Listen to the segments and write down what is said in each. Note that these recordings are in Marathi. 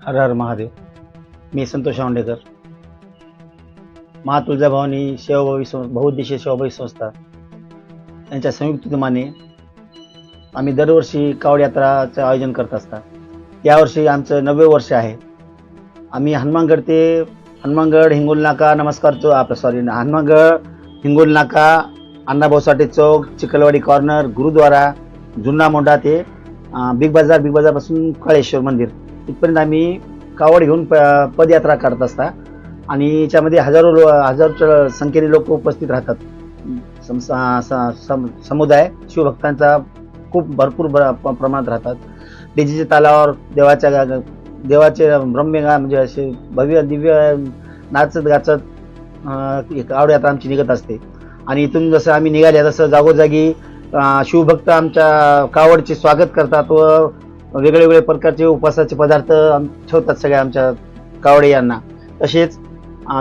हर हर महादेव. मी संतोष औंडेकर, महातुळजाभवानी बहुउद्देशीय सेवाभावी संस्था यांच्या संयुक्त विद्यमाने आम्ही दरवर्षी कावड यात्राचं आयोजन करत असतात. यावर्षी आमचं 90 वर्ष आहे. आम्ही हनुमानगड हिंगोली नाका हनुमानगड हिंगोली नाका, अण्णाभाऊ साठे चौक, चिखलवाडी कॉर्नर, गुरुद्वारा, जुना मोंढा ते बिग बाजारपासून काळेश्वर मंदिर इथपर्यंत आम्ही कावड घेऊन पदयात्रा करत असता आणि याच्यामध्ये हजारो संख्येने लोक उपस्थित राहतात. समुदाय शिवभक्तांचा खूप भरपूर प्रमाणात राहतात. डीजेच्या तालावर देवाचे रम्य म्हणजे असे भव्य दिव्य नाचत गाचत कावड यात्रा आमची निघत असते. आणि इथून जसं आम्ही निघाले तसं जागोजागी शिवभक्त आमच्या कावडचे स्वागत करतात व वेगळे प्रकारचे उपवासाचे पदार्थ ठेवतात सगळ्या आमच्या कावडे यांना. तसेच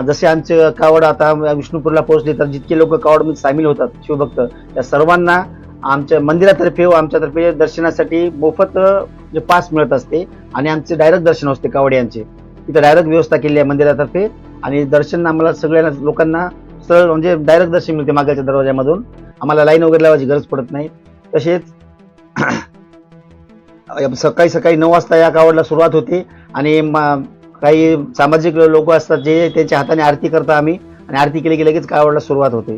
जसे आमचे कावड आता विष्णुपूरला पोहोचले तर जितके लोक कावडमध्ये सामील होतात शिवभक्त त्या सर्वांना आमच्या मंदिरातर्फे व आमच्यातर्फे दर्शनासाठी मोफत पास मिळत असते आणि आमचे डायरेक्ट दर्शन असते कावड्यांचे. इथं डायरेक्ट व्यवस्था केली आहे मंदिरातर्फे आणि दर्शन आम्हाला सगळ्यांना लोकांना सरळ म्हणजे डायरेक्ट दर्शन मिळते मागाच्या दरवाज्यामधून. आम्हाला लाईन वगैरे लावायची गरज पडत नाही. तसेच सकाळी 9 वाजता या कावडला सुरुवात होते आणि काही सामाजिक लोक असतात जे त्यांच्या हाताने आरती करता आम्ही आणि आरती केली की लगेच कावडला सुरुवात होते.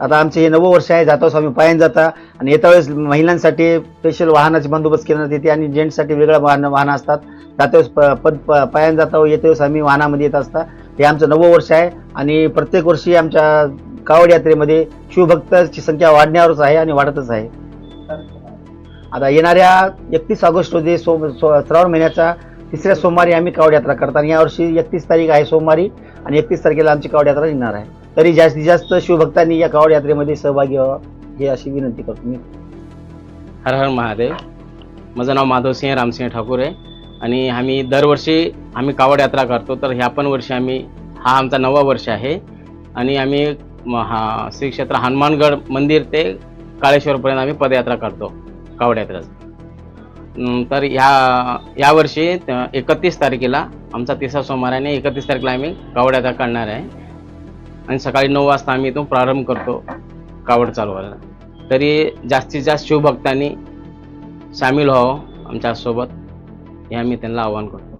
आता आमचे हे 90 वर्ष आहे. जाता आम्ही पायाने जाता आणि येत्या वेळेस महिलांसाठी स्पेशल वाहनाची बंदोबस्त करण्यात येते आणि जेंट्ससाठी वेगळं वाहन असतात. जाता वेळेस पायाने जाता व येत्या वेळेस आम्ही वाहनामध्ये येत असता. हे आमचं 90 वर्ष आहे आणि प्रत्येक वर्षी आमच्या कावड यात्रेमध्ये शिवभक्तांची संख्या वाढण्यावरच आहे आणि वाढतच आहे. आता येणाऱ्या 31 ऑगस्ट रोजी श्रावण महिन्याचा 3ऱ्या सोमवारी आम्ही कावड यात्रा करतो आणि यावर्षी 31 तारीख आहे सोमवारी आणि 31 तारखेला आमची कावड यात्रा निघणार आहे. तरी जास्तीत जास्त शिवभक्तांनी या कावड यात्रेमध्ये सहभागी व्हावा हे अशी विनंती करतो मी. हर हर महादेव. माझं नाव माधवसिंह रामसिंह ठाकूर आहे आणि आम्ही दरवर्षी कावड यात्रा करतो. तर ह्या पण वर्षी हा आमचा 9वा वर्ष आहे आणि आम्ही श्री क्षेत्र हनुमानगड मंदिर ते काळेश्वरपर्यंत आम्ही पदयात्रा करतो कावड यात्रेचं. तर या वर्षी 31 तारखेला आमचा 3रा सोमवार आहे आणि 31 तारखेला आम्ही कावड यात्रा करणार आहे आणि सकाळी 9 वाजता आम्ही इथून प्रारंभ करतो कावड चालवायला. तरी जास्तीत जास्त शिवभक्तांनी सामील व्हावं आमच्यासोबत हे आम्ही त्यांना आवाहन करतो.